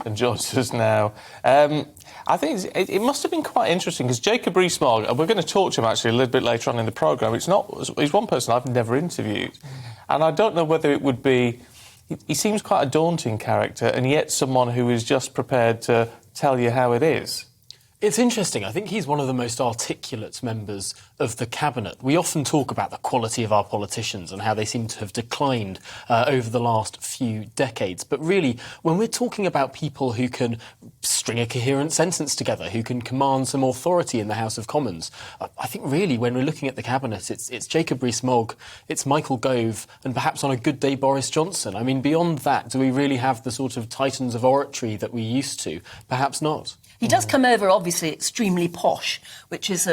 and joins us now. I think it must have been quite interesting because Jacob Rees-Mogg, and we're going to talk to him actually a little bit later on in the programme. He's one person I've never interviewed, and I don't know whether it would be. He seems quite a daunting character, and yet someone who is just prepared to tell you how it is. It's interesting. I think he's one of the most articulate members of the cabinet. We often talk about the quality of our politicians and how they seem to have declined over the last few decades. But really, when we're talking about people who can string a coherent sentence together, who can command some authority in the House of Commons, I think really when we're looking at the cabinet, it's Jacob Rees-Mogg, it's Michael Gove, and perhaps on a good day Boris Johnson. I mean, beyond that, do we really have the sort of titans of oratory that we used to? Perhaps not. He does come over, obviously, extremely posh, which is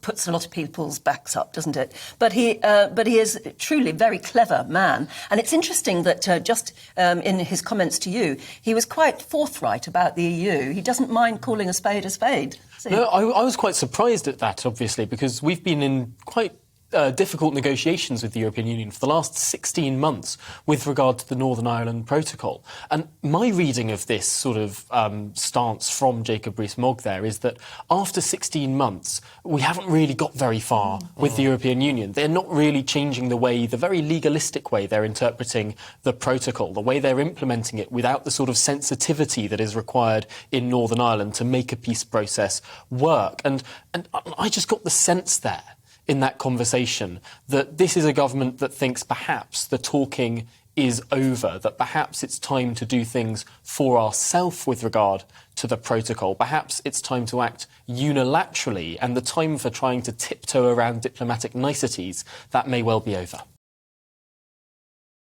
puts a lot of people's backs up, doesn't it? But he is truly a very clever man. And it's interesting that just in his comments to you, he was quite forthright about the EU. He doesn't mind calling a spade a spade. No, I was quite surprised at that, obviously, because we've been in quite difficult negotiations with the European Union for the last 16 months with regard to the Northern Ireland Protocol. And my reading of this sort of stance from Jacob Rees-Mogg there is that after 16 months, we haven't really got very far with the European Union. They're not really changing the very legalistic way they're interpreting the protocol, the way they're implementing it without the sort of sensitivity that is required in Northern Ireland to make a peace process work. And I just got the sense there in that conversation that this is a government that thinks perhaps the talking is over, that perhaps it's time to do things for ourselves with regard to the protocol. Perhaps it's time to act unilaterally, and the time for trying to tiptoe around diplomatic niceties, that may well be over.